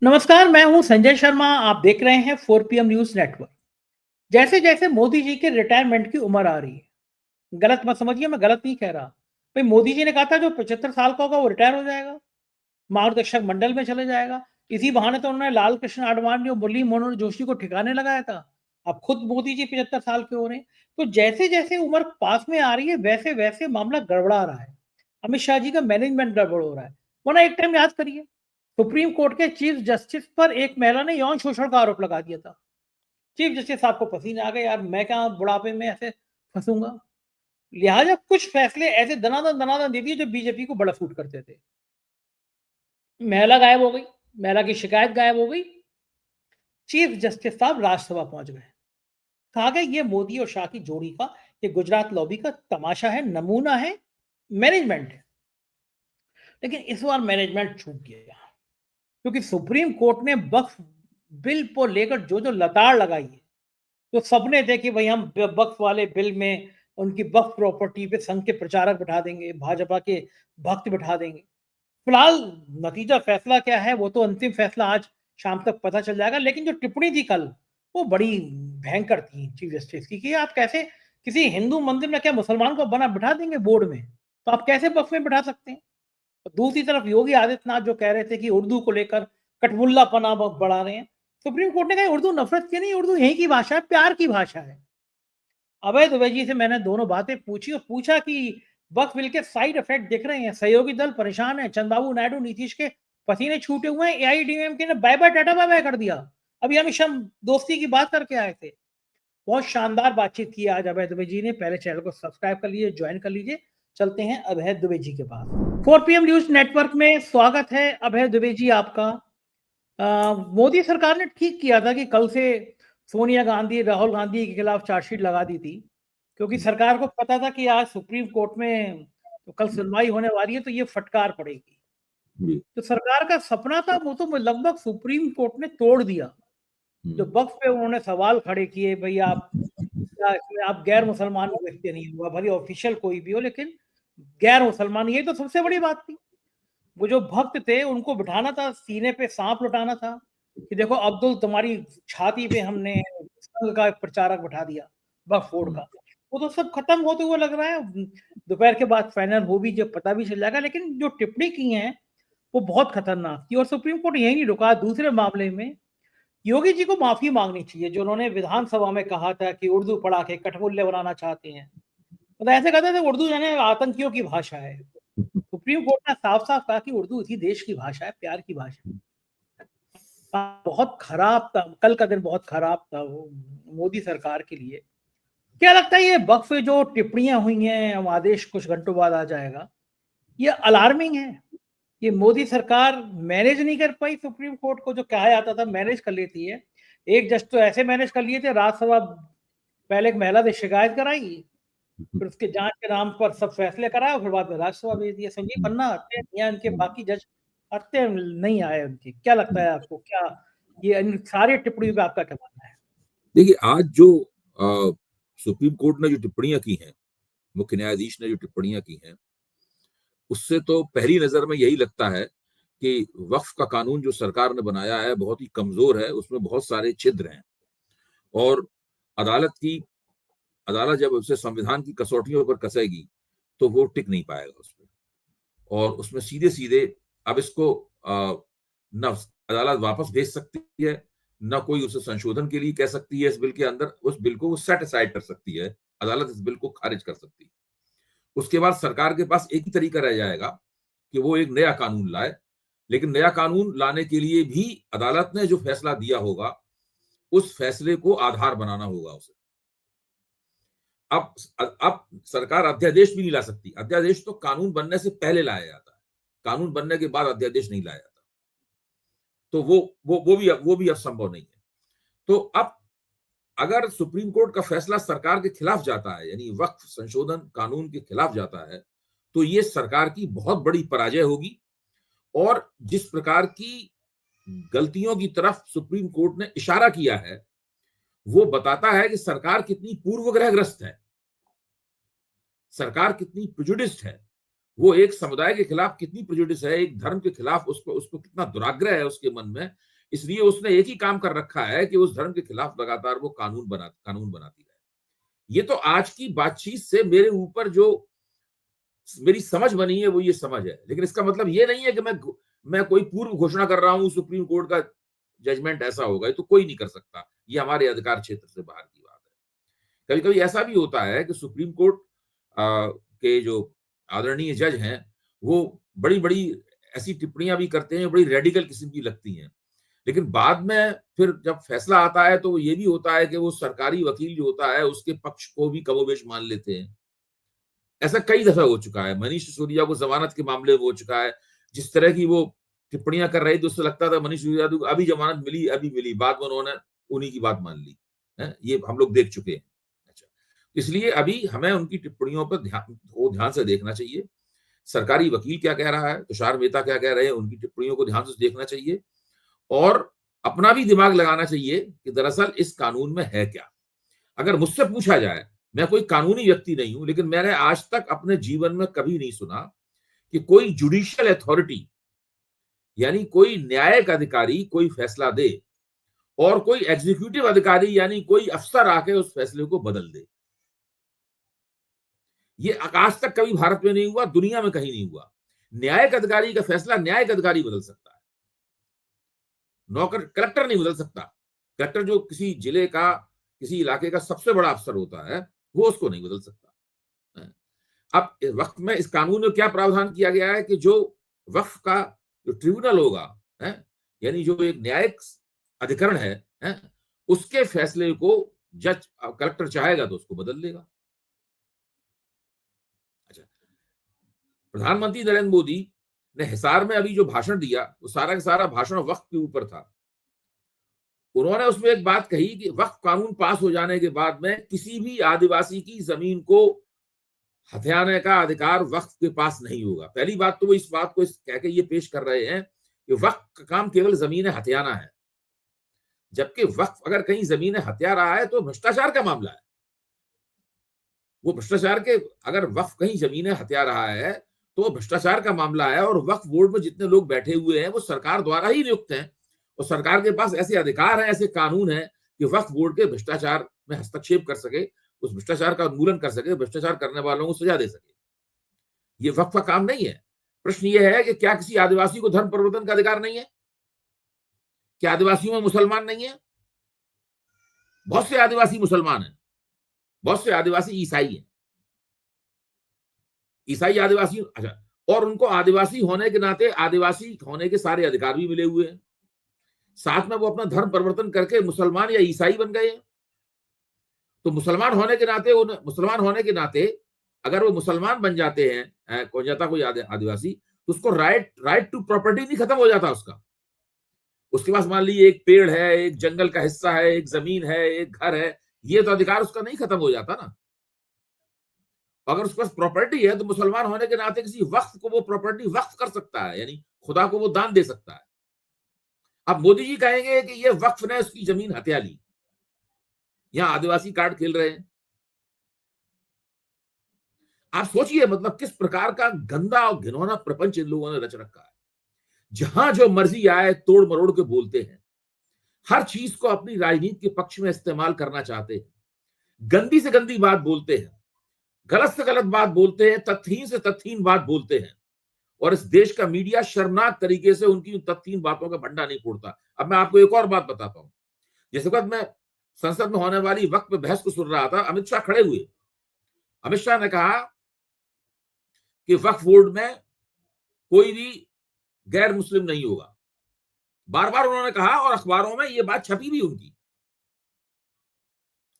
नमस्कार, मैं हूं संजय शर्मा। आप देख रहे हैं 4 PM न्यूज नेटवर्क। जैसे जैसे मोदी जी के रिटायरमेंट की उम्र आ रही है, गलत मत समझिए, मैं गलत नहीं कह रहा। भाई, मोदी जी ने कहा था जो 75 साल का होगा वो रिटायर हो जाएगा, मार्गदर्शक मंडल में चले जाएगा। इसी बहाने तो उन्होंने लाल कृष्ण आडवाणी और मुरली मनोहर जोशी को ठिकाने लगाया था। अब खुद मोदी जी 75 साल के हो रहे हैं। तो जैसे जैसे उम्र पास में आ रही है, वैसे वैसे मामला गड़बड़ा रहा है। अमित शाह जी का मैनेजमेंट गड़बड़ हो रहा है। वरना एक टाइम याद करिए, सुप्रीम कोर्ट के चीफ जस्टिस पर एक महिला ने यौन शोषण का आरोप लगा दिया था। चीफ जस्टिस साहब को पसीने आ गए, यार मैं क्या बुढ़ापे में ऐसे फंसूंगा। लिहाजा कुछ फैसले ऐसे दनादन दनादन दे दिए जो बीजेपी को बड़ा सूट करते थे। महिला गायब हो गई, महिला की शिकायत गायब हो गई। चीफ जस्टिस साहब राज्यसभा पहुंच गए। कहा गया ये मोदी और शाह की जोड़ी का, ये गुजरात लॉबी का तमाशा है, नमूना है, मैनेजमेंट है। लेकिन इस बार मैनेजमेंट चूक गया, क्योंकि सुप्रीम कोर्ट ने वक्फ बिल को लेकर जो जो लताड़ लगाई है, तो सबने थे कि भाई हम वक्फ वाले बिल में उनकी वक्फ प्रॉपर्टी पे संघ के प्रचारक बिठा देंगे, भाजपा के भक्त बिठा देंगे। फिलहाल नतीजा फैसला क्या है वो तो अंतिम फैसला आज शाम तक पता चल जाएगा। लेकिन जो टिप्पणी थी कल, वो बड़ी भयंकर थी चीफ जस्टिस की, कि आप कैसे किसी हिंदू मंदिर में क्या मुसलमान को बना बिठा देंगे बोर्ड में, तो आप कैसे वक्फ में बिठा सकते हैं। दूसरी तरफ योगी आदित्यनाथ जो कह रहे थे कि उर्दू को लेकर कटमुल्लापना बढ़ा रहे हैं। सुप्रीम कोर्ट ने कहा उर्दू नफरत की नहीं, उर्दू यहीं की भाषा है, प्यार की भाषा है। अभय दुबे जी से मैंने दोनों बातें पूछी और पूछा कि वक्फ बिल के साइड इफेक्ट दिख रहे हैं, सहयोगी दल परेशान है, चंद्रबाबू नायडू नीतीश के पसीने छूटे हुए हैं, एआईडीएमके ने bye bye tata bye bye कर दिया। अभी अमित शाह दोस्ती की बात करके आए थे। बहुत शानदार बातचीत की आज अभय दुबे जी ने। पहले चैनल को सब्सक्राइब कर लीजिए, ज्वाइन कर लीजिए। चलते हैं अभय दुबे जी के पास। 4 PM न्यूज नेटवर्क में स्वागत है अभय दुबे जी आपका। मोदी सरकार ने ठीक किया था कि कल से सोनिया गांधी, राहुल गांधी के खिलाफ चार्जशीट लगा दी थी, क्योंकि सरकार को पता था कि आज सुप्रीम कोर्ट में तो कल सुनवाई होने वाली है, तो ये फटकार पड़ेगी। जी। तो सरकार का सपना था वो तो लगभग सुप्रीम कोर्ट ने तोड़ दिया। जो हुँ। वक्फ पे उन्होंने सवाल खड़े किए, भाई आप क्या इसमें आप गैर मुसलमान व्यक्ति नहीं हुआ, भले ऑफिशियल कोई भी हो, लेकिन गैर मुसलमान, ये तो सबसे बड़ी बात थी। वो जो भक्त थे उनको बिठाना था, सीने पे सांप लौटाना था कि देखो अब्दुल, तुम्हारी छाती पे हमने संघ का एक प्रचारक बिठा दिया, वक्फ बोर्ड हुँ। का। वो तो सब खत्म होते हुए लग रहा है। दोपहर के बाद फाइनल हो भी, जब पता भी चल जाएगा। लेकिन जो टिप्पणी की है वो बहुत खतरनाक थी। और सुप्रीम कोर्ट यही नहीं रुका, दूसरे मामले में योगी जी को माफी मांगनी चाहिए, जो उन्होंने विधानसभा में कहा था कि उर्दू पढ़ा के कठमुल्ले बनाना चाहते हैं। मतलब ऐसे कहते थे उर्दू यानी आतंकियों की भाषा है। सुप्रीम कोर्ट ने साफ साफ कहा कि उर्दू इसी देश की भाषा है, प्यार की भाषा है। बहुत खराब था, कल का दिन बहुत खराब था वो मोदी सरकार के लिए। क्या लगता है ये वक्फ पे जो टिप्पणियां हुई हैं, आदेश कुछ घंटों बाद आ जाएगा, ये अलार्मिंग है। ये मोदी सरकार मैनेज नहीं कर पाई, सुप्रीम कोर्ट को जो कहा जाता था मैनेज कर लेती है। एक जज तो ऐसे मैनेज कर लिए थे, राज्यसभा पहले एक महिला ने शिकायत कराई, फिर उसके जांच के नाम पर सब फैसले कराए और फिर बाद में राज्यसभा भेज दिया। संजीव हुँ। खन्ना आते हैं या इनके हुँ। बाकी जज आते हैं, नहीं आए उनके। क्या लगता है आपको, क्या ये इन सारी टिप्पणियों पे आपका क्या मानना है? देखिए, आज जो अ, सुप्रीम कोर्ट ने जो टिप्पणियाँ की हैं, मुख्य न्यायाधीश ने जो टिप्पणियाँ की हैं, उससे तो पहली नज़र में यही लगता है कि वक़्फ़ का कानून जो सरकार ने बनाया है, बहुत ही कमज़ोर है, उसमें बहुत सारे छिद्र हैं और अदालत की अदालत जब उसे संविधान की कसौटियों पर कसेगी, तो वो टिक नहीं पाएगा उसपे और उसमें सीधे-सीधे अब इसको ना अदालत वापस भेज सकती है, ना कोई उसे संशोधन के लिए कह सकती है इस बिल के अंदर, उस बिल को वो सेट असाइड कर सकती है, अदालत इस बिल को खारिज कर सकती है। उसके बाद सरकार के पास एक ही तरीका रह जाएगा कि वो एक नया कानून लाए, लेकिन नया कानून लाने के लिए भी अदालत ने जो फैसला दिया होगा, उस फैसले को आधार बनाना होगा उसे। अब सरकार अध्यादेश भी नहीं ला सकती, अध्यादेश तो कानून बनने से पहले लाया जाता है, कानून बनने के बाद अध्यादेश नहीं लाया जाता। तो वो भी अब संभव नहीं है। तो अब अगर सुप्रीम कोर्ट का फैसला सरकार के खिलाफ जाता है, यानी वक्फ संशोधन कानून के खिलाफ जाता है, तो ये सरकार की बहुत बड़ी पराजय होगी और जिस प्रकार की गलतियों की तरफ सुप्रीम कोर्ट ने इशारा किया है, वो बताता है कि सरकार कितनी पूर्वग्रहग्रस्त है, सरकार कितनी प्रेजुडिस्ड है वो एक समुदाय के खिलाफ कितनी प्रेजुडिस है, एक धर्म के खिलाफ उसको कितना दुराग्रह है उसके मन में, इसलिए उसने एक ही काम कर रखा है कि उस धर्म के खिलाफ लगातार वो कानून बनाती रहे। ये तो आज की बातचीत से मेरे ऊपर जो मेरी समझ बनी है वो ये समझ है, लेकिन इसका मतलब ये नहीं है कि मैं कोई पूर्व घोषणा कर रहा हूं सुप्रीम कोर्ट का जजमेंट ऐसा होगा, ये तो कोई नहीं कर सकता, ये हमारे अधिकार क्षेत्र से बाहर की बात है। कभी कभी ऐसा भी होता है कि सुप्रीम कोर्ट के जो आदरणीय जज हैं वो बड़ी बड़ी ऐसी टिप्पणियां भी करते हैं, बड़ी रेडिकल किस्म की लगती हैं, लेकिन बाद में फिर जब फैसला आता है तो ये भी होता है कि वो सरकारी वकील जो होता है उसके पक्ष को भी कमोबेश मान लेते हैं। ऐसा कई दफा हो चुका है, मनीष सिसोदिया को जमानत के मामले में हो चुका है, जिस तरह की वो टिप्पणियां कर रहे थे उससे लगता था मनीष सिसोदिया को अभी जमानत मिली, अभी मिली, बाद में उन्होंने उन्हीं की बात मान ली है, ये हम लोग देख चुके हैं। अच्छा, इसलिए अभी हमें उनकी टिप्पणियों पर ध्यान से देखना चाहिए। सरकारी वकील क्या कह रहा है, तुषार मेहता क्या कह रहे हैं, उनकी टिप्पणियों को ध्यान से देखना चाहिए और अपना भी दिमाग लगाना चाहिए कि दरअसल इस कानून में है क्या। अगर मुझसे पूछा जाए, मैं कोई कानूनी व्यक्ति नहीं हूं, लेकिन मैंने आज तक अपने जीवन में कभी नहीं सुना कि कोई जुडिशियल अथॉरिटी यानी कोई न्यायिक अधिकारी कोई फैसला दे और कोई एग्जीक्यूटिव अधिकारी यानी कोई अफसर आके उस फैसले को बदल दे। ये आज तक कभी भारत में नहीं हुआ, दुनिया में कहीं नहीं हुआ। न्यायिक अधिकारी का फैसला न्यायिक अधिकारी बदल सकता है, नौकर कलेक्टर नहीं बदल सकता। कलेक्टर जो किसी जिले का किसी इलाके का सबसे बड़ा अफसर होता है वो उसको नहीं बदल सकता। अब इस वक्त में इस कानून में क्या प्रावधान किया गया है कि जो वक्फ का जो ट्रिब्यूनल होगा है, यानी जो एक न्यायिक अधिकरण है, उसके फैसले को जज कलेक्टर चाहेगा तो उसको बदल देगा। अच्छा, प्रधानमंत्री नरेंद्र मोदी ने हिसार में अभी जो भाषण दिया वो सारा का सारा भाषण वक्फ के ऊपर था। उन्होंने उसमें एक बात कही कि वक्फ कानून पास हो जाने के बाद में किसी भी आदिवासी की जमीन को हथियाने का अधिकार वक्फ के पास नहीं होगा। पहली बात तो वो इस बात को कह के ये पेश कर रहे हैं कि वक्फ का काम केवल जमीनें हथियाना है, जबकि वक्फ अगर कहीं जमीनें हत्या रहा है तो भ्रष्टाचार का मामला है। वो भ्रष्टाचार के अगर वक्फ कहीं जमीनें हत्या रहा है तो वो भ्रष्टाचार का मामला है और वक्फ बोर्ड में जितने लोग बैठे हुए हैं वो सरकार द्वारा ही नियुक्त हैं और सरकार के पास ऐसे अधिकार हैं, ऐसे कानून हैं कि वक्फ बोर्ड के भ्रष्टाचार में हस्तक्षेप कर सके, उस भ्रष्टाचार का उन्मूलन कर सके, भ्रष्टाचार करने वालों को सजा दे सके। ये वक्फ का काम नहीं है। प्रश्न ये है कि क्या किसी आदिवासी को धर्म परिवर्तन का अधिकार नहीं है? क्या आदिवासियों में मुसलमान नहीं है? बहुत से आदिवासी मुसलमान हैं, बहुत से आदिवासी ईसाई हैं। ईसाई आदिवासी अच्छा, और उनको आदिवासी होने के नाते आदिवासी होने के सारे अधिकार भी मिले हुए हैं। साथ में वो अपना धर्म परिवर्तन करके मुसलमान या ईसाई बन गए हैं। तो मुसलमान होने के नाते अगर वो मुसलमान बन जाते हैं, हो जाता कोई आदिवासी, तो उसको राइट टू प्रॉपर्टी नहीं खत्म हो जाता उसका। उसके पास मान लीजिए एक पेड़ है, एक जंगल का हिस्सा है, एक जमीन है, एक घर है, ये तो अधिकार उसका नहीं खत्म हो जाता ना। अगर उसके पास प्रॉपर्टी है तो मुसलमान होने के नाते किसी वक्फ को वो प्रॉपर्टी वक्फ कर सकता है, यानी खुदा को वो दान दे सकता है। अब मोदी जी कहेंगे कि ये वक्फ ने उसकी जमीन हत्या ली, यहां आदिवासी कार्ड खेल रहे हैं। आप सोचिए मतलब किस प्रकार का गंदा और घिनौना प्रपंच इन लोगों ने रच रखा है, जहां जो मर्जी आए तोड़ मरोड़ के बोलते हैं, हर चीज को अपनी राजनीति के पक्ष में इस्तेमाल करना चाहते हैं, गंदी से गंदी बात बोलते हैं, गलत से गलत बात बोलते हैं, तथ्यहीन से तथ्यहीन बात बोलते हैं और इस देश का मीडिया शर्मनाक तरीके से उनकी तथ्यहीन बातों का भंडा नहीं फोड़ता। अब मैं आपको एक और बात बताता हूं। जैसे वक्त मैं संसद में होने वाली वक्त पे बहस को सुन रहा था, अमित शाह खड़े हुए। अमित शाह ने कहा कि वक्फ बोर्ड में कोई भी गैर मुस्लिम नहीं होगा। बार बार उन्होंने कहा और अखबारों में ये बात छपी भी उनकी।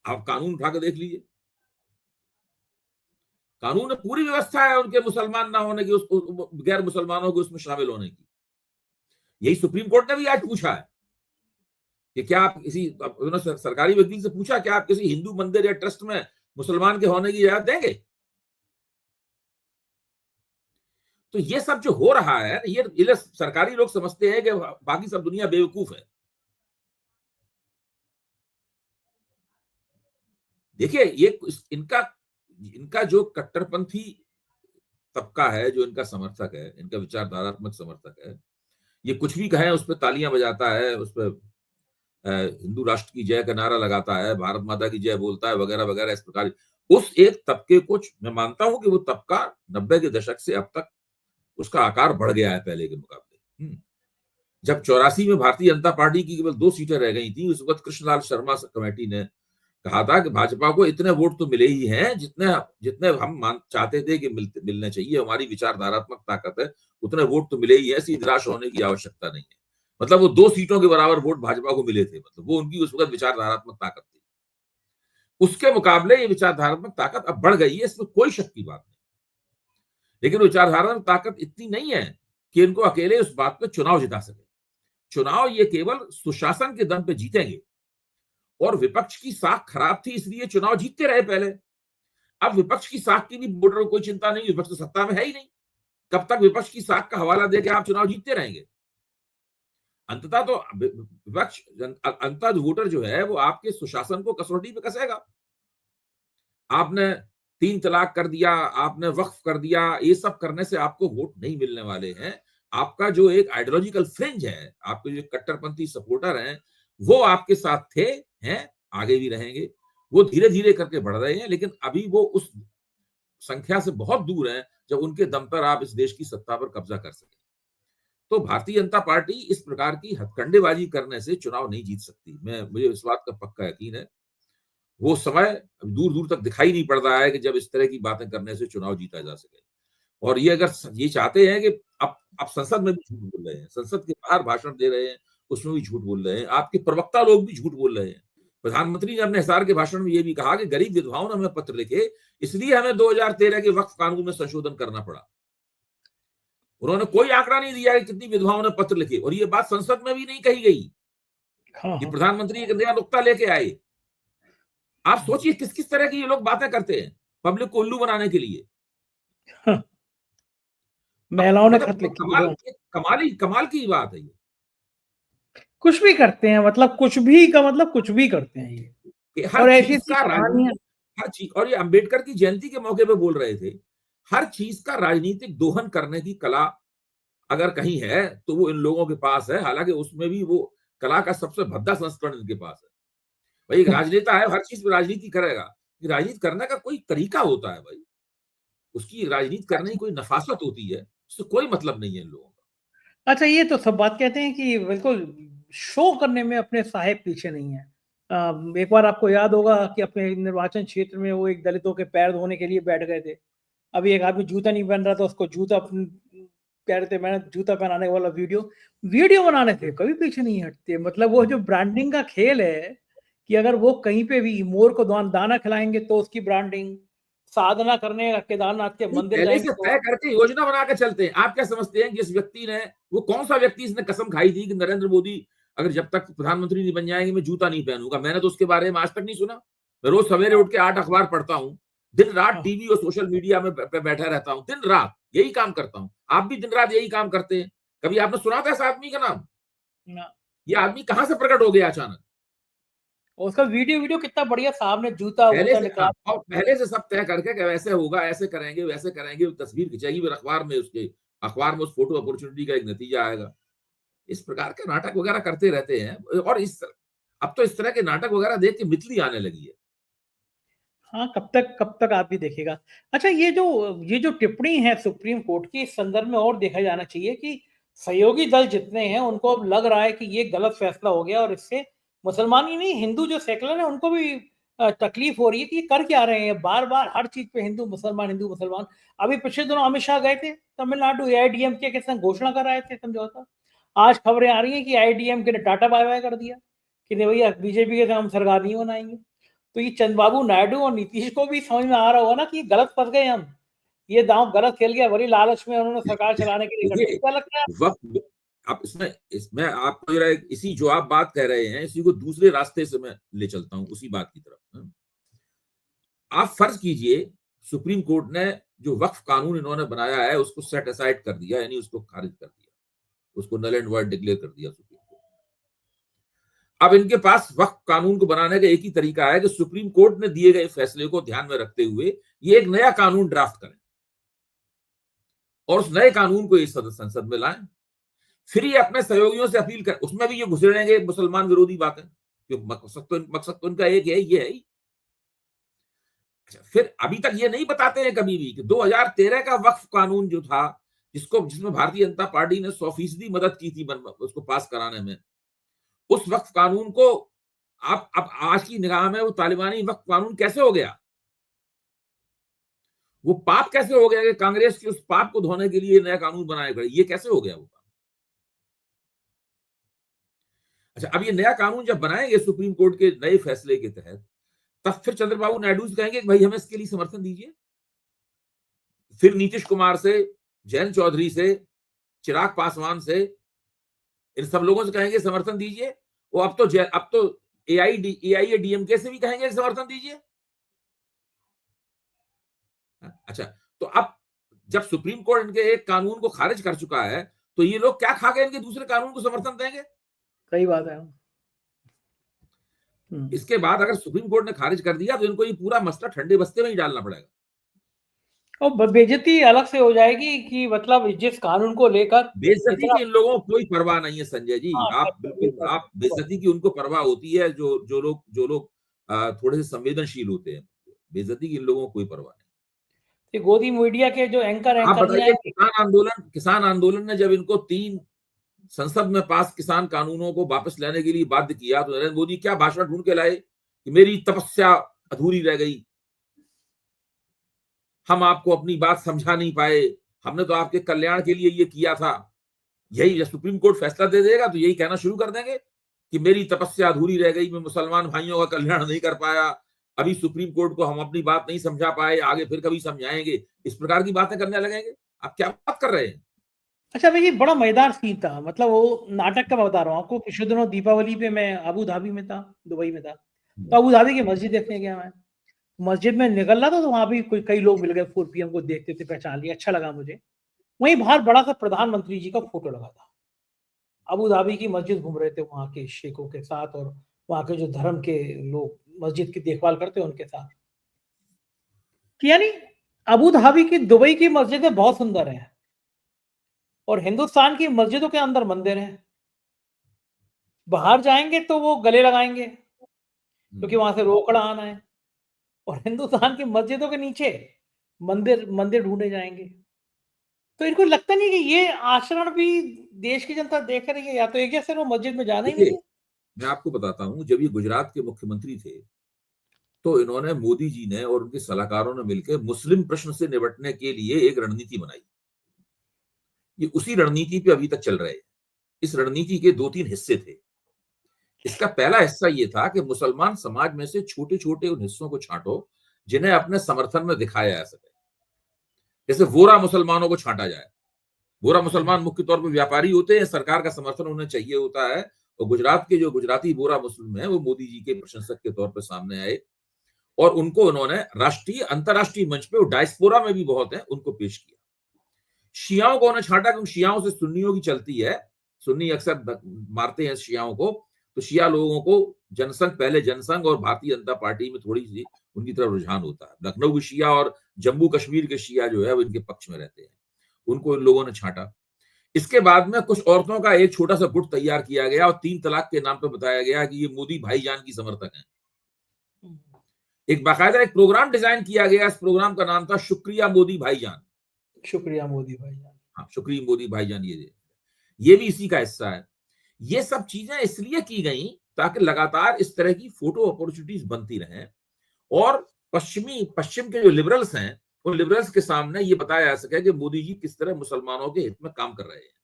आप कानून उठा के देख लीजिए, कानून में पूरी व्यवस्था है उनके मुसलमान ना होने की, गैर मुसलमानों को उसमें शामिल होने की। यही सुप्रीम कोर्ट ने भी आज पूछा है कि क्या आप किसी, उन्होंने सरकारी वकील से पूछा क्या आप किसी हिंदू मंदिर या ट्रस्ट में मुसलमान के होने की इजाजत देंगे? तो ये सब जो हो रहा है, ये सरकारी लोग समझते हैं कि बाकी सब दुनिया बेवकूफ है। देखिए ये इनका इनका जो कट्टरपंथी तबका है जो इनका समर्थक है, इनका विचारधारात्मक समर्थक है, ये कुछ भी कहें उस पर तालियां बजाता है, उस पर हिंदू राष्ट्र की जय का नारा लगाता है, भारत माता की जय बोलता है, वगैरह वगैरह। इस प्रकार उस एक तबके को मैं मानता हूं कि वो तबका 90 के दशक से अब तक उसका आकार बढ़ गया है पहले के मुकाबले। जब 84 में भारतीय जनता पार्टी की केवल 2 सीटें रह गई थी, उस वक्त कृष्णलाल शर्मा कमेटी ने कहा था कि भाजपा को इतने वोट तो मिले ही हैं जितने जितने हम चाहते थे कि मिलने चाहिए, हमारी विचारधारात्मक ताकत है, उतने वोट तो मिले ही है, इसलिए निराश होने की आवश्यकता नहीं है। मतलब वो 2 सीटों के बराबर वोट भाजपा को मिले थे, मतलब वो उनकी उस वक्त विचारधारात्मक ताकत थी। उसके मुकाबले ये विचारधारात्मक ताकत अब बढ़ गई है, इसमें कोई शक की बात नहीं। लेकिन विचारधारात्मक ताकत इतनी नहीं है कि इनको अकेले उस बात पे चुनाव जिता सके। चुनाव ये केवल सुशासन के दम पे जीतेंगे, और विपक्ष की साख खराब थी इसलिए चुनाव जीतते रहे पहले। अब विपक्ष की साख की भी वोटरों को कोई चिंता नहीं, विपक्ष तो सत्ता में है ही नहीं। कब तक विपक्ष की साख का हवाला देकर आप चुनाव जीतते रहेंगे? अंततः तो विपक्ष अंततः वोटर जो है वो आपके सुशासन को कसौटी पे कसेगा। आपने 3 तलाक कर दिया, आपने वक्फ कर दिया, ये सब करने से आपको वोट नहीं मिलने वाले हैं। आपका जो एक आइडियोलॉजिकल फ्रिंज है, आपके जो कट्टरपंथी सपोर्टर हैं, वो आपके साथ थे, हैं, आगे भी रहेंगे। वो धीरे धीरे करके बढ़ रहे हैं, लेकिन अभी वो उस संख्या से बहुत दूर हैं जब उनके दम पर आप इस देश की सत्ता पर कब्जा कर सके। तो भारतीय जनता पार्टी इस प्रकार की हथकंडेबाजी करने से चुनाव नहीं जीत सकती। मुझे इस बात का पक्का यकीन है। वो समय दूर दूर तक दिखाई नहीं पड़ रहा है कि जब इस तरह की बातें करने से चुनाव जीता जा सके। और ये अगर ये चाहते हैं कि अब संसद में भी झूठ बोल रहे हैं, संसद के बाहर भाषण दे रहे हैं, उसमें भी झूठ बोल रहे हैं, आपके प्रवक्ता लोग भी झूठ बोल रहे हैं। प्रधानमंत्री ने अपने हिसार के भाषण में ये भी कहा कि गरीब विधवाओं ने हमें पत्र लिखे, इसलिए हमें 2013 के वक्फ कानून में संशोधन करना पड़ा। उन्होंने कोई आंकड़ा नहीं दिया कि कितनी विधवाओं ने पत्र लिखे, और ये बात संसद में भी नहीं कही गई। ये प्रधानमंत्री एक नया नुक्ता लेके आए। आप सोचिए किस किस तरह की ये लोग बातें करते हैं पब्लिक को उल्लू बनाने के लिए। महिलाओं ने मतलब खत लिखी, कमाल की बात है ये। कुछ भी करते हैं, मतलब कुछ भी का मतलब कुछ भी करते हैं ये। हर और ऐसी चीज ऐसी का कहानियां, हर चीज, और ये अंबेडकर की जयंती के मौके पे बोल रहे थे, हर चीज का राजनीतिक दोहन करने की कला अगर कहीं है तो वो इन लोगों के पास है। हालांकि उसमें भी वो कला का सबसे भद्दा संस्करण इनके पास है। भाई एक राजनेता है, हर चीज में राजनीति करेगा। राजनीति करने का कोई तरीका होता है भाई, उसकी राजनीति करने की कोई नफासत होती है, उससे कोई मतलब नहीं है इन लोगों का। अच्छा ये तो सब बात कहते हैं कि बिल्कुल शो करने में अपने साहेब पीछे नहीं है। एक बार आपको याद होगा कि अपने निर्वाचन क्षेत्र में वो एक दलितों के पैर धोने के लिए बैठ गए थे। अभी एक आदमी जूता नहीं पहन रहा था, उसको जूता कह रहे थे, मैंने जूता पहनाने वाला वीडियो बनाने थे, कभी पीछे नहीं हटते। मतलब वो जो ब्रांडिंग का खेल है कि अगर वो कहीं पे भी मोर को दाना खिलाएंगे तो उसकी ब्रांडिंग, साधना करने केदारनाथ के मंदिर पहले जाएंगे से तो। तय करके योजना बना के चलते हैं। आप क्या समझते हैं कि इस व्यक्ति ने, वो कौन सा व्यक्ति इसने कसम खाई थी कि नरेंद्र मोदी अगर जब तक प्रधानमंत्री नहीं बन जाएंगे मैं जूता नहीं पहनूंगा? मैंने तो उसके बारे में आज तक नहीं सुना। मैं रोज सवेरे उठ के 8 अखबार पढ़ता हूँ, दिन रात टीवी और सोशल मीडिया में बैठा रहता हूँ, दिन रात यही काम करता हूँ। आप भी दिन रात यही काम करते हैं। कभी आपने सुना था इस आदमी का नाम? ये आदमी कहां से प्रकट हो गया अचानक? उसका वीडियो कितना बढ़िया, साहब ने जूता वूता निकाल, और पहले से सब तय करके कि वैसे होगा, ऐसे करेंगे, वैसे करेंगे, तस्वीर खिंचाएगी, फिर अखबार में उस फोटो अपॉर्चुनिटी का एक नतीजा आएगा। इस प्रकार के नाटक वगैरह करते रहते हैं। और अब तो इस तरह के नाटक वगैरह देख के मितली आने लगी है। हाँ, कब तक आप भी देखिएगा। अच्छा ये जो टिप्पणी है सुप्रीम कोर्ट की, इस संदर्भ में और देखा जाना चाहिए कि सहयोगी दल जितने हैं उनको अब लग रहा है कि ये गलत फैसला हो गया, और इससे मुसलमान ही नहीं, हिंदू जो सेकुलर है उनको भी तकलीफ हो रही है कि ये कर क्या रहे हैं, बार बार हर चीज पे हिंदू मुसलमान। अभी पिछले दिनों अमित शाह गए थे तमिलनाडु, एआईडीएमके के संग घोषणा कर आए थे समझौता। आज खबरें आ रही है कि आईडीएमके ने टाटा बाय बाय कर दिया कि नहीं भैया, बीजेपी के साथ हम सरकार नहीं बनाएंगे। तो ये चंद्रबाबू नायडू और नीतीश को भी समझ में आ रहा होगा ना कि गलत फंस गए हम, ये दांव गलत खेल गया, बड़ी लालच में उन्होंने सरकार चलाने के लिए कर दिया। क्या लगता है? वक्त आप इसमें आपको जरा इसी जो आप बात कह रहे हैं, इसी को दूसरे रास्ते से मैं ले चलता हूं उसी बात की तरफ। आप फर्ज कीजिए सुप्रीम कोर्ट ने जो वक्फ कानून इन्होंने बनाया है उसको सेट असाइड कर दिया, यानी उसको खारिज कर दिया, उसको नल एंड वॉइड डिक्लेयर कर दिया सुप्रीम कोर्ट। अब इनके पास वक्फ कानून को बनाने का एक ही तरीका है कि सुप्रीम कोर्ट ने दिए गए फैसले को ध्यान में रखते हुए ये एक नया कानून ड्राफ्ट करें। और उस नए कानून को इस संसद में लाएं। फिर ये अपने सहयोगियों से अपील कर, उसमें भी ये घुसेड़ेंगे मुसलमान विरोधी बातें, क्योंकि मकसद तो इनका एक है, ये है ही। अच्छा, फिर अभी तक ये नहीं बताते हैं कभी भी कि 2013 का वक्फ कानून जो था, जिसमें भारतीय जनता पार्टी ने 100% मदद की थी उसको पास कराने में, उस वक्फ कानून को आप अब आज की निगाह में वो तालिबानी वक्फ कानून कैसे हो गया? वो पाप कैसे हो गया कि कांग्रेस के उस पाप को धोने के लिए नया कानून बनाया गया? ये कैसे हो गया वो? अच्छा, अब ये नया कानून जब बनाएंगे सुप्रीम कोर्ट के नए फैसले के तहत, तब फिर चंद्रबाबू नायडू से कहेंगे कि भाई हमें इसके लिए समर्थन दीजिए। फिर नीतीश कुमार से, जयंत चौधरी से, चिराग पासवान से, इन सब लोगों से कहेंगे समर्थन दीजिए। वो अब तो एआईएडीएमके से भी कहेंगे समर्थन दीजिए। अच्छा, तो अब जब सुप्रीम कोर्ट इनके एक कानून को खारिज कर चुका है, तो ये लोग क्या खा के इनके दूसरे कानून को समर्थन देंगे? सही बात है। इसके बाद अगर सुप्रीम कोर्ट ने खारिज कर दिया तो इनको ये पूरा मसला ठंडे बस्ते में ही डालना पड़ेगा। और बेइज्जती अलग से हो जाएगी कि मतलब जिस कानून को लेकर बेइज्जती इतना की इन लोगों को कोई परवाह नहीं है संजय जी। आप बिल्कुल, आप बेइज्जती की उनको परवाह होती है जो लोग थोड़े से संवेदनशील होते हैं। बेइज्जती की इन लोगों को कोई परवाह नहीं। ये गोदी मीडिया के जो एंकर आप बताइए, हैं किसान आंदोलन ने जब इनको 3 संसद में पास किसान कानूनों को वापस लेने के लिए बाध्य किया, तो नरेंद्र मोदी क्या भाषण ढूंढ के लाए कि मेरी तपस्या अधूरी रह गई, हम आपको अपनी बात समझा नहीं पाए, हमने तो आपके कल्याण के लिए ये किया था। यही सुप्रीम कोर्ट फैसला दे देगा तो यही कहना शुरू कर देंगे कि मेरी तपस्या अधूरी रह गई, मैं मुसलमान भाइयों का कल्याण नहीं कर पाया, अभी सुप्रीम कोर्ट को हम अपनी बात नहीं समझा पाए, आगे फिर कभी समझाएंगे। इस प्रकार की बातें करने लगेंगे। आप क्या बात कर रहे हैं? अच्छा भई, ये बड़ा मजेदार सीन था। मतलब वो नाटक का मैं बता रहा हूँ आपको। पिछले दिनों दीपावली पे मैं अबू धाबी में था, दुबई में था। तो अबू धाबी की मस्जिद देखने गया मैं। मस्जिद में निकल रहा था तो वहाँ भी कई लोग मिल गए, 4 पीएम को देखते थे, पहचान लिया, अच्छा लगा मुझे। वहीं बाहर बड़ा-सा प्रधानमंत्री जी का फोटो लगा था। अबू धाबी की मस्जिद घूम रहे थे वहाँ के शेखों के साथ और वहाँ के जो धर्म के लोग मस्जिद की देखभाल करते हैं उनके साथ। कि यानी अबू धाबी की, दुबई की मस्जिदें बहुत सुंदर हैं और हिंदुस्तान की मस्जिदों के अंदर मंदिर हैं। बाहर जाएँगे तो वो गले लगाएँगे, क्योंकि वहाँ से रोकड़ा आना है, और हिंदुस्तान की मस्जिदों के नीचे मंदिर मंदिर ढूँढे जाएँगे। तो इनको लगता नहीं कि ये आचरण भी देश की जनता देख रही है, या तो एक जैसे वो मस्जिद में जाना ही नहीं देखिए, है। मैं आपको बताता हूं, जब ये गुजरात के मुख्यमंत्री थे तो इन्होंने, मोदी जी ने और उनके सलाहकारों ने मिलकर मुस्लिम प्रश्न से निपटने के लिए एक रणनीति बनाई। ये उसी रणनीति पे अभी तक चल रहे हैं। इस रणनीति के 2-3 हिस्से थे। इसका पहला हिस्सा ये था कि मुसलमान समाज में से छोटे-छोटे उन हिस्सों को छांटो जिन्हें अपने समर्थन में दिखाया जा सके। जैसे वोरा मुसलमानों को छांटा जाए। वोरा मुसलमान मुख्य तौर पर व्यापारी होते हैं, सरकार का समर्थन उन्हें चाहिए होता है, और गुजरात के जो गुजराती वोरा मुस्लिम हैं वो मोदी जी के प्रशंसक के तौर पर सामने आए और उनको उन्होंने राष्ट्रीय अंतरराष्ट्रीय मंच पे, डायस्पोरा में भी बहुत है, उनको पेश किया। शियाओं को उन्हें छांटा क्योंकि शियाओं से सुन्नियों की चलती है, सुन्नी अक्सर मारते हैं शियाओं को, तो शिया लोगों को जनसंघ, पहले जनसंघ और भारतीय जनता पार्टी में थोड़ी सी उनकी तरफ रुझान होता है। लखनऊ के शिया और जम्मू कश्मीर के शिया जो है वो इनके पक्ष में रहते हैं, उनको इन लोगों ने छांटा। इसके बाद में कुछ औरतों का एक छोटा सा गुट तैयार किया गया और 3 तलाक के नाम पर बताया गया कि ये मोदी भाईजान की समर्थक हैं। एक बाकायदा एक प्रोग्राम डिजाइन किया गया, इस प्रोग्राम का नाम था शुक्रिया मोदी भाईजान। शुक्रिया मोदी भाईजान। हाँ, शुक्रिया मोदी भाईजान, ये भी इसी का हिस्सा है। ये सब चीजें इसलिए की गई ताकि लगातार इस तरह की फोटो अपॉर्चुनिटीज बनती रहें और पश्चिम के जो लिबरल्स हैं, उन लिबरल्स के सामने ये बताया जा सके कि मोदी जी किस तरह मुसलमानों के हित में काम कर रहे हैं।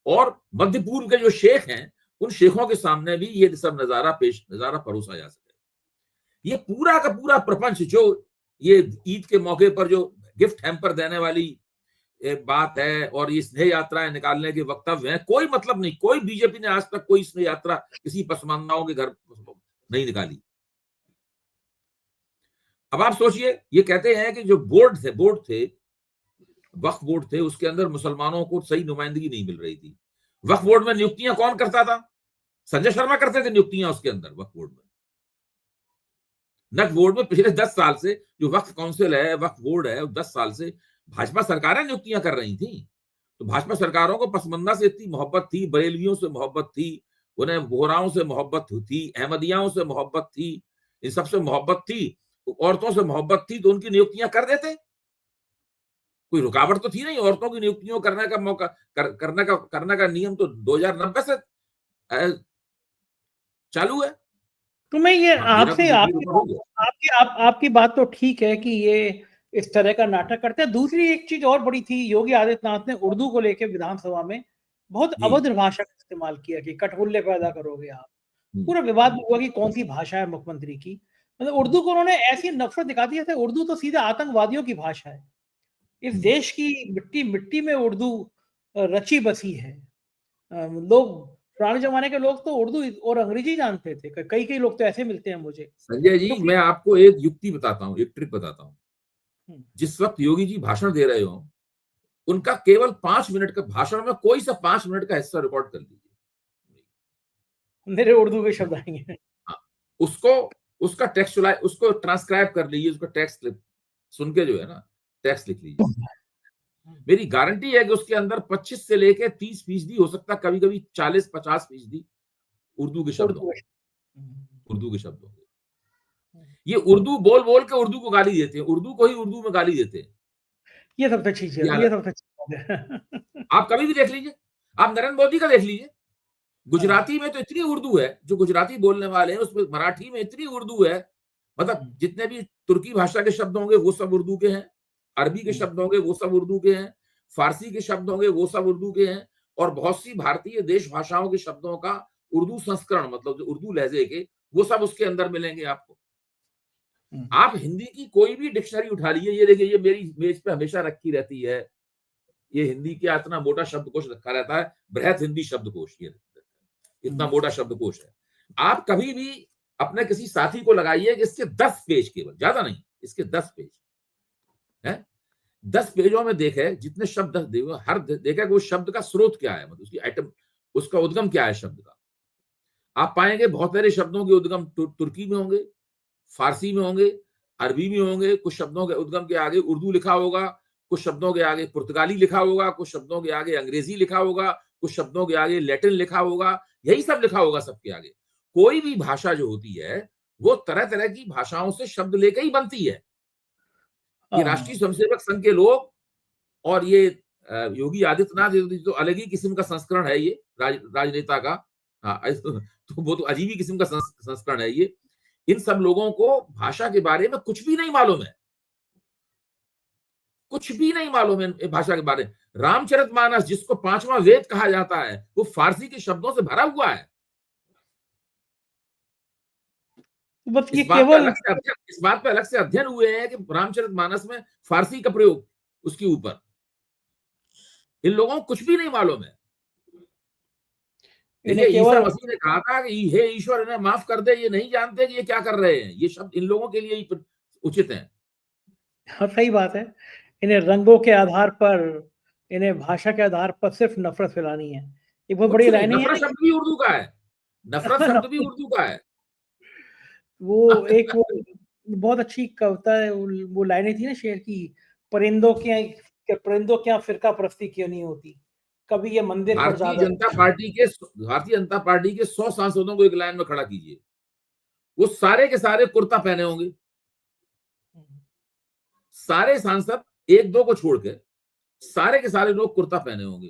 और मध्य पूर्व के जो शेख हैं, उन शेखों के सामने भी ये सब नजारा परोसा जा सके। ये पूरा का पूरा प्रपंच, जो ये ईद के मौके पर जो गिफ्ट हैम्पर देने वाली बात है और ये स्नेह यात्राएं निकालने के वक्तव्य हैं, कोई मतलब नहीं। कोई बीजेपी ने आज तक कोई स्नेह यात्रा किसी पसमानदाओं के घर नहीं निकाली। अब आप सोचिए, ये कहते हैं कि जो बोर्ड थे, वक्फ बोर्ड थे, उसके अंदर मुसलमानों को सही नुमाइंदगी नहीं मिल रही थी। वक्फ बोर्ड में नियुक्तियां कौन करता था? संजय शर्मा करते थे नियुक्तियां उसके अंदर, वक्फ बोर्ड में। वक्फ बोर्ड में पिछले 10 साल से जो वक्फ काउंसिल है, वक्फ बोर्ड है, 10 साल से भाजपा सरकारें नियुक्तियां कर रही थी, तो भाजपा सरकारों को पसमंदा से इतनी मोहब्बत थी, बरेलवियों से मोहब्बत थी, उन्हें बोहराओं से मोहब्बत थी, अहमदियाओं से मोहब्बत थी, इन सबसे मोहब्बत थी, औरतों से मोहब्बत थी, तो उनकी नियुक्तियां कर देते। कोई रुकावट तो थी नहीं, औरतों की नियुक्तियों करने का मौका करने का नियम तो 2090 से चालू है। तो मैं ये हाँ, मेरा आपसे तो आपकी हो गया। आपकी बात तो ठीक है कि ये इस तरह का नाटक करते हैं। दूसरी एक चीज और बड़ी थी, योगी आदित्यनाथ ने उर्दू को लेकर विधानसभा में बहुत जी। अभद्र भाषा का इस्तेमाल किया कि कटहुल्ले पैदा करोगे आप। पूरा हम्म, विवाद में हुआ कि कौन सी भाषा है मुख्यमंत्री की। मतलब उर्दू को उन्होंने ऐसी नफरत दिखा दी जैसे उर्दू तो सीधा आतंकवादियों की भाषा है। इस हम्म। देश की मिट्टी मिट्टी में उर्दू रची बसी है। लोग पुराने जमाने के लोग तो उर्दू और अंग्रेजी जानते थे। कई कई लोग तो ऐसे मिलते हैं मुझे संजय जो जी, कि मैं आपको एक युक्ति बताता हूँ, एक ट्रिक बताता हूँ। हम्म, जिस वक्त योगी जी भाषण दे रहे हो, उनका केवल 5 मिनट का भाषण में कोई सा 5 मिनट का हिस्सा रिकॉर्ड कर लीजिए। मेरे उर्दू के शब्द आएंगे। हाँ, उसको उसका टेक्स्ट उसको ट्रांसक्राइब कर लीजिए, उसका टेक्स्ट सुन के जो है ना, टेक्स्ट लिख लीजिए। मेरी गारंटी है कि उसके अंदर 25 से लेके 30% हो सकता, कभी कभी 40-50% उर्दू के शब्द उर्दू होंगे। उर्दू के शब्द होंगे। हम्म। ये उर्दू बोल बोल के उर्दू को गाली देते हैं, उर्दू को ही उर्दू में गाली देते हैं। ये सबसे अच्छी चीज ये ये सबसे अच्छी बात है। आप कभी भी देख लीजिए, आप नरेंद्र मोदी का देख लीजिए, हाँ, गुजराती में तो इतनी उर्दू है, जो गुजराती बोलने वाले हैं उसमें, मराठी में इतनी उर्दू है, मतलब हम्म, जितने भी तुर्की भाषा के शब्द होंगे वो सब उर्दू के हैं, अरबी के हम्म, शब्द होंगे वो सब उर्दू के हैं, फारसी के शब्द होंगे वो सब उर्दू के हैं, और बहुत सी भारतीय देश भाषाओं के शब्दों का उर्दू संस्करण, मतलब जो उर्दू लहजे के, वो सब उसके अंदर मिलेंगे आपको। हम्म, आप हिंदी की कोई भी डिक्शनरी उठा लीजिए, ये देखिए, ये मेरी मेज पे हमेशा रखी रहती है, ये हिंदी का इतना मोटा शब्दकोश रखा रहता है, बृहत हिंदी शब्दकोश, ये इतना हम्म, मोटा शब्दकोश है। आप कभी भी अपने किसी साथी को लगाइए कि इसके 10 पेज, केवल, ज्यादा नहीं, इसके 10 पेज है, 10 पेजों में देखे जितने शब्द हर देखा कि वो शब्द का स्रोत क्या है, मतलब उसकी आइटम, उसका उद्गम क्या है शब्द का। आप पाएंगे बहुत सारे शब्दों के उद्गम तुर्की में होंगे, फारसी में होंगे, अरबी में होंगे, कुछ शब्दों के उद्गम के आगे उर्दू लिखा होगा, कुछ शब्दों के आगे पुर्तगाली लिखा होगा, कुछ शब्दों के आगे अंग्रेजी लिखा होगा, कुछ शब्दों के आगे लैटिन लिखा होगा, यही सब लिखा होगा सबके आगे। कोई भी भाषा जो होती है वो तरह तरह की भाषाओं से शब्द लेकर ही बनती है। ये हाँ, राष्ट्रीय स्वयंसेवक संघ के लोग और ये योगी आदित्यनाथ तो अलग ही किस्म का संस्करण है, ये राजनेता का। हाँ, तो वो तो अजीब ही किस्म का संस्करण है ये। इन सब लोगों को भाषा के बारे में कुछ भी नहीं मालूम है, कुछ भी नहीं मालूम है भाषा के बारे में। रामचरितमानस, जिसको 5वां वेद कहा जाता है, वो फारसी के शब्दों से भरा हुआ है। तो बस ये केवल इस बात पे अलग से अध्ययन हुए हैं कि रामचरितमानस में फारसी का प्रयोग उसके ऊपर। इन लोगों को कुछ भी नहीं मालूम है। देखिए, इन्हें ईसा केवल मसीह ने कहा था कि हे ईश्वर, इन्हें माफ कर दे, ये नहीं जानते कि ये क्या कर रहे हैं। ये शब्द इन लोगों के लिए ही उचित है। हाँ, सही बात है। इन्हें रंगों के आधार पर, इन्हें भाषा के आधार पर सिर्फ नफरत फैलानी है। ये बहुत कुछ बड़ी नहीं, लाइनें नफरत हैं। शब्द भी उर्दू का है, नफरत शब्द भी नफरत, उर्दू का है। वो एक वो बहुत अच्छी कविता है, वो लाइनें थी ना शेर की, परिंदों क्या फिरका परस्ती क्यों नहीं होती, कभी ये मंदिर पर भारतीय जाकर। जनता पार्टी के भारतीय जनता पार्टी के 100 सांसदों को एक लाइन में खड़ा कीजिए, वो सारे के सारे कुर्ता पहने होंगे। सारे सांसद, एक दो को छोड़ के सारे के सारे लोग कुर्ता पहने होंगे।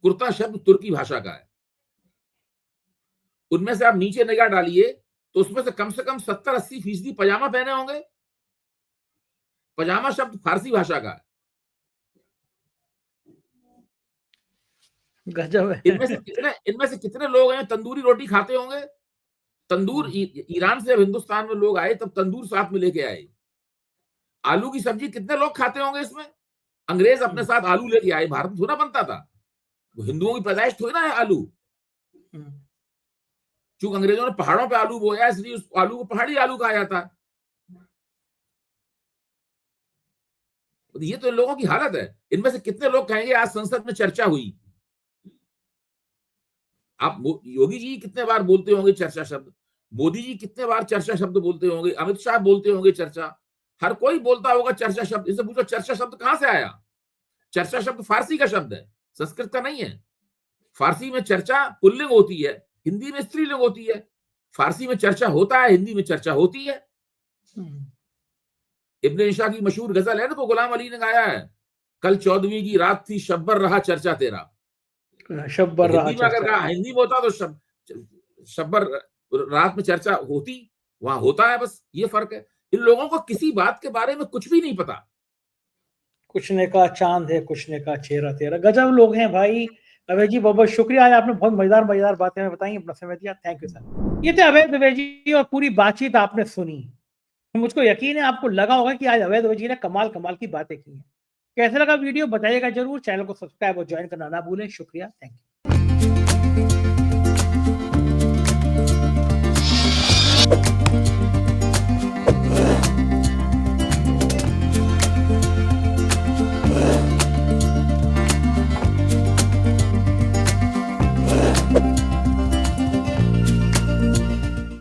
कुर्ता शब्द तुर्की भाषा का है। उनमें से आप नीचे निगाह डालिए तो उसमें से कम 70-80% पजामा पहने होंगे। पजामा शब्द फारसी भाषा का है। गजब है। इनमें से कितने लोग हैं तंदूरी रोटी खाते होंगे। तंदूर, ईरान से हिंदुस्तान में लोग आए तब तंदूर साथ में लेके आए। आलू की सब्जी कितने लोग खाते होंगे इसमें। अंग्रेज अपने साथ आलू लेके आए, भारत में थोड़ा बनता था, वो हिंदुओं की पैदाइश थोड़ी ना है आलू। चूंकि अंग्रेजों ने पहाड़ों पे आलू बोया, इसलिए उस आलू को पहाड़ी आलू कहा जाता है। ये तो इन लोगों की हालत है। इनमें से कितने लोग कहेंगे आज संसद में चर्चा हुई। आप योगी जी कितने बार बोलते होंगे चर्चा शब्द, मोदी जी कितने बार चर्चा शब्द बोलते होंगे, अमित शाह बोलते होंगे चर्चा, हर कोई बोलता होगा चर्चा शब्द, इसे पूछो चर्चा शब्द कहां से आया? चर्चा शब्द फारसी का शब्द है, संस्कृत का नहीं है। फारसी में चर्चा पुल्लिंग होती है, हिंदी में स्त्रीलिंग होती है। फारसी में चर्चा होता है, हिंदी में चर्चा होती है। इब्ने ईशा की मशहूर गजल है ना, तो गुलाम अली ने गाया है, कल 14वीं की रात थी, शब्बर रहा चर्चा तेरा। शब्बर रहा हिंदी में अगर चर्चा। कहा, हिंदी में होता तो शब्बर रात में चर्चा होती, वहां होता है, बस ये फर्क है। इन लोगों को किसी बात के बारे में कुछ भी नहीं पता। कुछ ने कहा चांद है, कुछ ने कहा चेहरा तेरा। गजब लोग हैं भाई। अवैध जी बहुत बहुत शुक्रिया, आज आपने बहुत मजेदार मजेदार बातें हमें बताई, अपना समय दिया, थैंक यू सर। ये थे अवैध जी और पूरी बातचीत आपने सुनी। मुझको यकीन है आपको लगा होगा कि आज अवैध जी ने कमाल कमाल की बातें की हैं। कैसा लगा वीडियो बताइएगा जरूर, चैनल को सब्सक्राइब और ज्वाइन करना ना भूलें। शुक्रिया, थैंक यू।